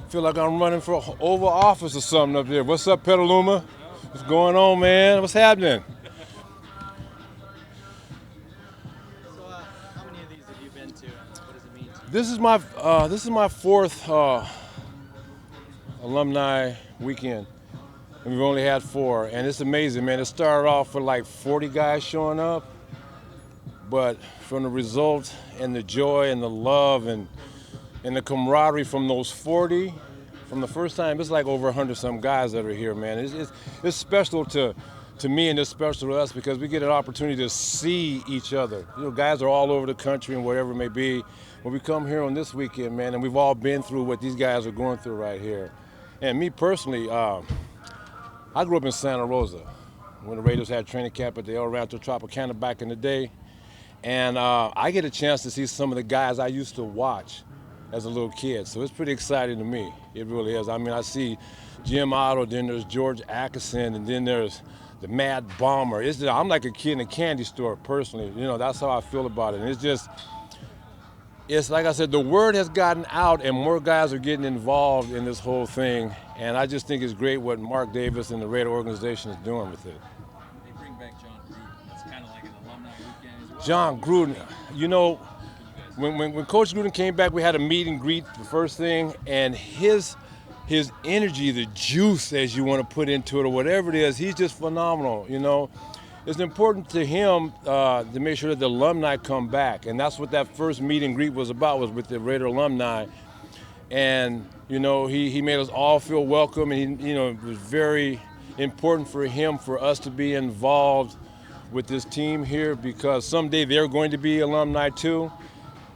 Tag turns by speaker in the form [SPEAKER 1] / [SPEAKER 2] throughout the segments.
[SPEAKER 1] Feel like I'm running for Oval Office or something up there. What's up, Petaluma? What's going on, man? What's happening?
[SPEAKER 2] So, how many of these have you been to, and what does it mean to you?
[SPEAKER 1] This is my fourth alumni weekend, and we've only had four, and it's amazing, man. It started off with like 40 guys showing up, but from the result and the joy and the love and the camaraderie from those 40, from the first time, it's like over 100 some guys that are here, man. It's special to me, and it's special to us because we get an opportunity to see each other. You know, guys are all over the country and whatever it may be. When we come here on this weekend, man, and we've all been through what these guys are going through right here. And me personally, I grew up in Santa Rosa when the Raiders had training camp at the El Rancho Tropicana back in the day. And I get a chance to see some of the guys I used to watch as a little kid. So it's pretty exciting to me. It really is. I mean, I see Jim Otto, then there's George Atkinson, and then there's the Mad Bomber. I'm like a kid in a candy store, personally. You know, that's how I feel about it. And it's like I said, the word has gotten out and more guys are getting involved in this whole thing. And I just think it's great what Mark Davis and the Raider organization is doing with it.
[SPEAKER 3] They bring back John Gruden. It's kind of like an alumni weekend as well.
[SPEAKER 1] John Gruden, you know, when Coach Gruden came back, we had a meet and greet, the first thing, and his energy, the juice, as you want to put into it, or whatever it is, he's just phenomenal, you know. It's important to him to make sure that the alumni come back, and that's what that first meet and greet was about, was with the Raider alumni. And, you know, he made us all feel welcome, and, it was very important for him, for us to be involved with this team here, because someday they're going to be alumni too.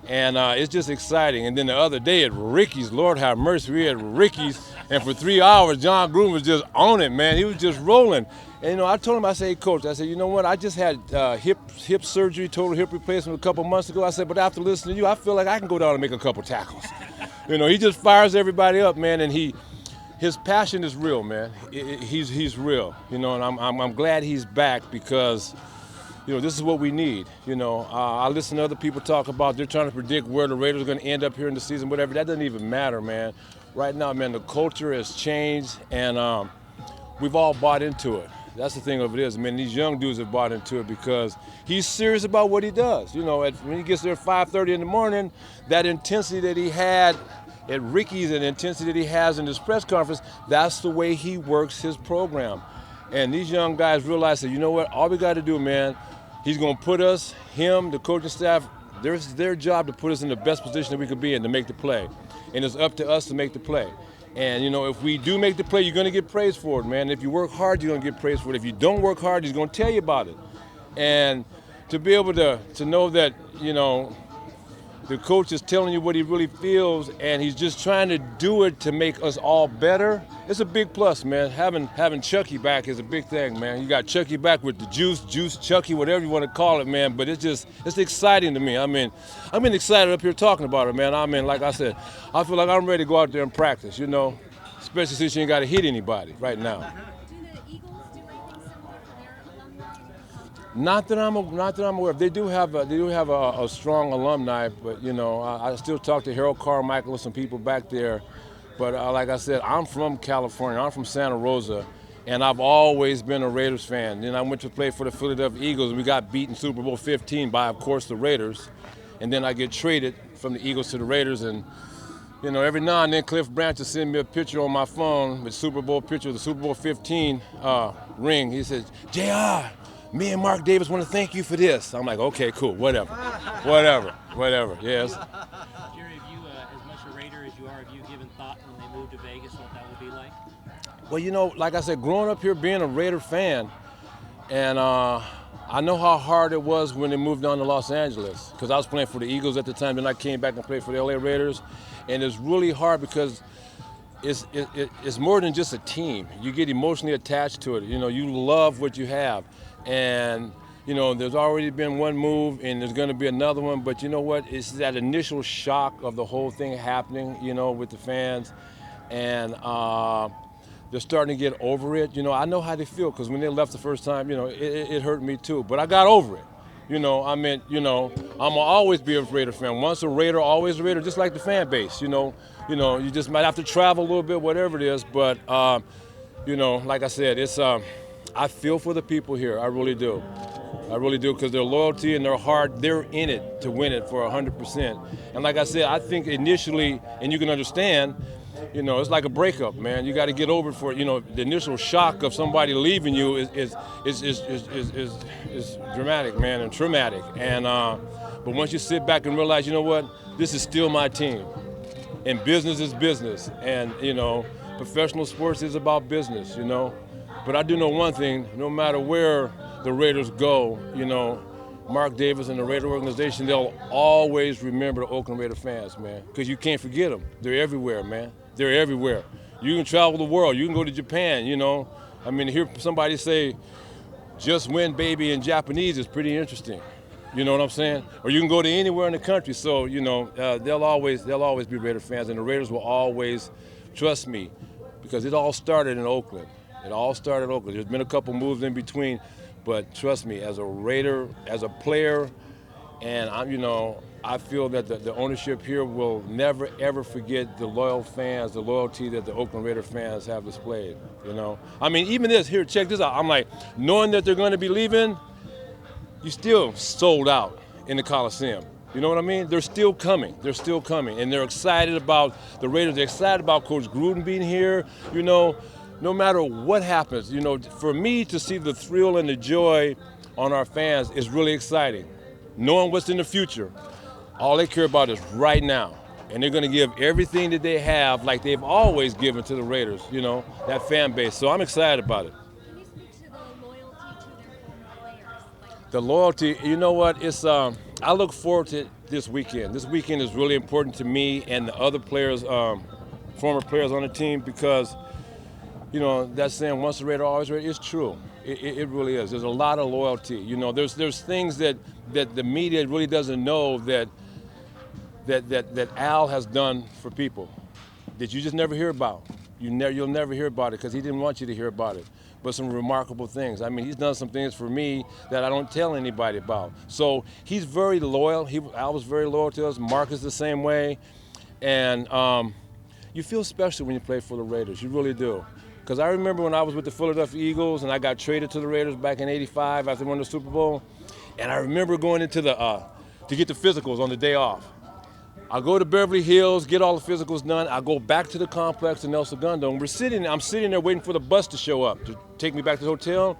[SPEAKER 1] And it's just exciting. And then the other day at Ricky's, Lord have mercy, we had Ricky's, and for 3 hours, John Gruden was just on it, man. He was just rolling. And, I told him, I said, hey, Coach, I said, you know what, I just had hip surgery, total hip replacement a couple months ago. I said, but after listening to you, I feel like I can go down and make a couple tackles. He just fires everybody up, man, and his passion is real, man. He's real, and I'm glad he's back because, this is what we need. I listen to other people talk about they're trying to predict where the Raiders are going to end up here in the season, whatever. That doesn't even matter, man. Right now, man, the culture has changed, and we've all bought into it. That's the thing of it is, man, these young dudes have bought into it because he's serious about what he does. When he gets there at 5:30 in the morning, that intensity that he had at Ricky's and the intensity that he has in his press conference, that's the way he works his program. And these young guys realize that, you know what, all we got to do, man, he's going to put us, him, the coaching staff, it's their job to put us in the best position that we could be in to make the play. And it's up to us to make the play. And, if we do make the play, you're going to get praised for it, man. If you work hard, you're going to get praised for it. If you don't work hard, he's going to tell you about it. And to be able to know that, the coach is telling you what he really feels, and he's just trying to do it to make us all better. It's a big plus, man. Having Chucky back is a big thing, man. You got Chucky back with the juice, Chucky, whatever you want to call it, man. But it's exciting to me. I've been excited up here talking about it, man. Like I said, I feel like I'm ready to go out there and practice, especially since you ain't got to hit anybody right now.
[SPEAKER 4] Do the Eagles do anything similar for their alumni?
[SPEAKER 1] Not that I'm aware of. They do have a strong alumni, but I still talk to Harold Carmichael and some people back there. But like I said, I'm from California. I'm from Santa Rosa, and I've always been a Raiders fan. Then I went to play for the Philadelphia Eagles, and we got beaten Super Bowl 15 by, of course, the Raiders. And then I get traded from the Eagles to the Raiders, and every now and then Cliff Branch will send me a picture on my phone with Super Bowl picture of the Super Bowl 15 ring. He says, JR, me and Mark Davis want to thank you for this. I'm like, okay, cool, whatever. Yes.
[SPEAKER 2] Jerry, have you, as much a Raider as you are, have you given thought when they move to Vegas what that will be like?
[SPEAKER 1] Well, like I said, growing up here being a Raider fan, and I know how hard it was when they moved down to Los Angeles, because I was playing for the Eagles at the time, then I came back and played for the LA Raiders, and it's really hard because it's more than just a team. You get emotionally attached to it. You love what you have. And, there's already been one move and there's going to be another one. But you know what? It's that initial shock of the whole thing happening, with the fans. And they're starting to get over it. I know how they feel because when they left the first time, it hurt me too. But I got over it. You know, I mean, you know, I'm gonna always be a Raider fan. Once a Raider, always a Raider, just like the fan base. You just might have to travel a little bit, whatever it is. But like I said, it's I feel for the people here. I really do. I really do, because their loyalty and their heart, they're in it to win it for 100%. And like I said, I think initially, and you can understand, it's like a breakup, man. You got to get over it for, the initial shock of somebody leaving you is dramatic, man, and traumatic. And but once you sit back and realize, you know what, this is still my team, and business is business, and professional sports is about business, But I do know one thing: no matter where the Raiders go, Mark Davis and the Raider organization, they'll always remember the Oakland Raider fans, man, because you can't forget them. They're everywhere, man. They're everywhere. You can travel the world. You can go to Japan, I mean, to hear somebody say, "Just win, baby," in Japanese is pretty interesting. You know what I'm saying? Or you can go to anywhere in the country. So, they'll always be Raider fans, and the Raiders will always trust me, because it all started in Oakland. It all started in Oakland. There's been a couple moves in between, but trust me, as a Raider, as a player, and I feel that the ownership here will never, ever forget the loyal fans, the loyalty that the Oakland Raider fans have displayed, I mean, even this, here, check this out. I'm like, knowing that they're going to be leaving, you still sold out in the Coliseum. You know what I mean? They're still coming. They're still coming. And they're excited about the Raiders. They're excited about Coach Gruden being here. No matter what happens, for me to see the thrill and the joy on our fans is really exciting. Knowing what's in the future, all they care about is right now. And they're going to give everything that they have, like they've always given to the Raiders, that fan base. So I'm excited about it.
[SPEAKER 4] Can you speak to the loyalty to their former players?
[SPEAKER 1] The loyalty, you know what? It's I look forward to this weekend. This weekend is really important to me and the other players, former players on the team, because that saying, "Once a Raider, always a Raider," is true. It really is. There's a lot of loyalty. There's things that the media really doesn't know that Al has done for people that you just never hear about. You'll never hear about it, because he didn't want you to hear about it. But some remarkable things. I mean, he's done some things for me that I don't tell anybody about. So he's very loyal. Al was very loyal to us. Mark is the same way. And you feel special when you play for the Raiders. You really do. Because I remember when I was with the Philadelphia Eagles and I got traded to the Raiders back in '85 after winning the Super Bowl. And I remember going into to get the physicals on the day off. I go to Beverly Hills, get all the physicals done. I go back to the complex in El Segundo, and I'm sitting there waiting for the bus to show up to take me back to the hotel.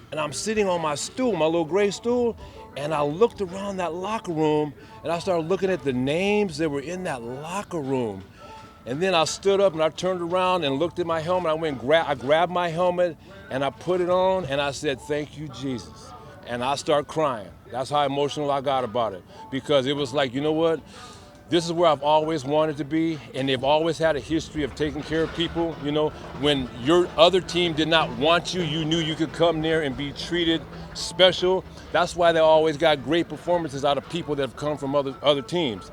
[SPEAKER 1] And I'm sitting on my stool, my little gray stool, and I looked around that locker room, and I started looking at the names that were in that locker room. And then I stood up and I turned around and looked at my helmet. I grabbed my helmet and I put it on, and I said, "Thank you, Jesus." And I started crying. That's how emotional I got about it, because it was like, you know what? This is where I've always wanted to be, and they've always had a history of taking care of people. When your other team did not want you, you knew you could come there and be treated special. That's why they always got great performances out of people that have come from other teams.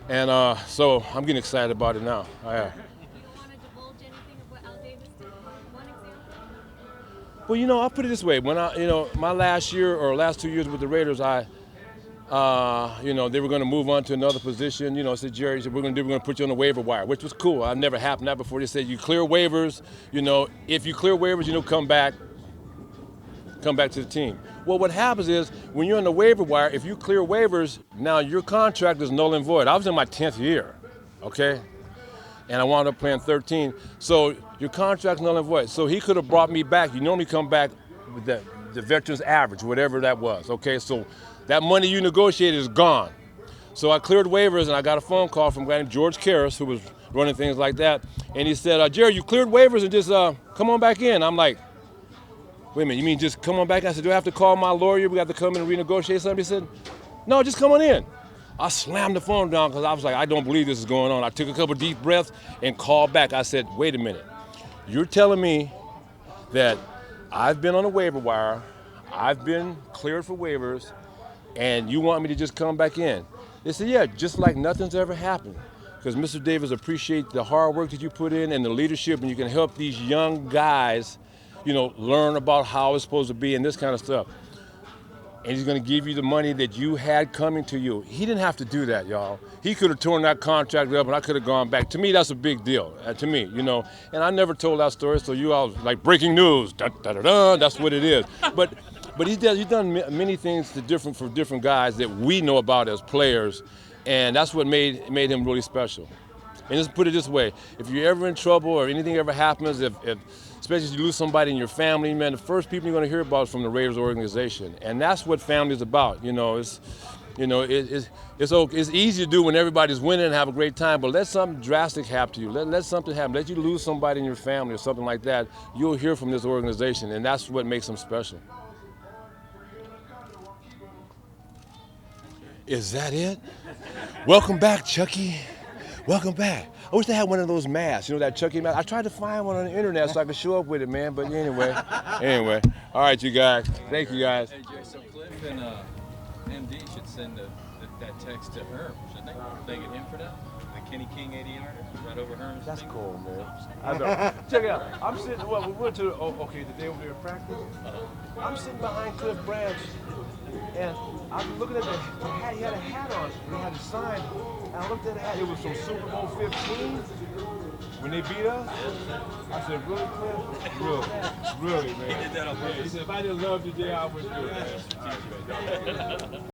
[SPEAKER 1] And so I'm getting excited about it now.
[SPEAKER 4] Do you want to divulge anything of what Al Davis did? One example?
[SPEAKER 1] Well, I'll put it this way. When my last 2 years with the Raiders, they were going to move on to another position. Said, "Jerry, we're going to put you on the waiver wire," which was cool. I've never happened that before. They said, "You clear waivers. If you clear waivers, come back to the team." Well, what happens is when you're on the waiver wire, if you clear waivers, now your contract is null and void. I was in my 10th year, okay? And I wound up playing 13. So your contract's null and void. So he could have brought me back. You normally come back with the veteran's average, whatever that was, okay? So that money you negotiated is gone. So I cleared waivers, and I got a phone call from a guy named George Karras, who was running things like that. And he said, "Jerry, you cleared waivers, and just come on back in." I'm like, "Wait a minute, you mean just come on back?" I said, "Do I have to call my lawyer? We have to come in and renegotiate something?" He said, "No, just come on in." I slammed the phone down because I was like, I don't believe this is going on. I took a couple deep breaths and called back. I said, "Wait a minute. You're telling me that I've been on a waiver wire, I've been cleared for waivers, and you want me to just come back in?" They said, "Yeah, just like nothing's ever happened. Because Mr. Davis appreciates the hard work that you put in and the leadership, and you can help these young guys learn about how it's supposed to be and this kind of stuff." and he's going to give you the money that you had coming to you. He didn't have to do that, y'all. He could have torn that contract up, and I could have gone back. To me, that's a big deal. To me, you know. And I never told that story, so you all like breaking news. Da, da, da, da, that's what it is. But he's done many things for different guys that we know about as players, and that's what made him really special. And just put it this way: if you're ever in trouble or anything ever happens, if especially if you lose somebody in your family, man, the first people you're going to hear about is from the Raiders organization, and that's what family is about. You know, it's easy to do when everybody's winning and have a great time, but let something drastic happen to you. Let something happen. Let you lose somebody in your family or something like that. You'll hear from this organization, and that's what makes them special. Is that it? Welcome back, Chucky. Welcome back. I wish they had one of those masks, you know, that Chucky mask. I tried to find one on the internet so I could show up with it, man. But anyway. All right, you guys. Thank you, guys.
[SPEAKER 3] Hey, Jay, so Cliff and MD should send that text to Herm, shouldn't they? They get him for that? The Kenny King 80-yarder right over Herm's.
[SPEAKER 1] That's
[SPEAKER 3] thing?
[SPEAKER 1] cool, man. I know. Check it out. I'm sitting, we went to, the day we were at practice. I'm sitting behind Cliff Branch, and I'm looking at the hat. He had a hat on. He had a sign. And I looked at the hat. It was from Super Bowl 15 when they beat us. I said, really, Cliff? Really, man.
[SPEAKER 3] He did that on purpose.
[SPEAKER 1] He said, if I didn't love you, Jay, I would do it, man. All right, man.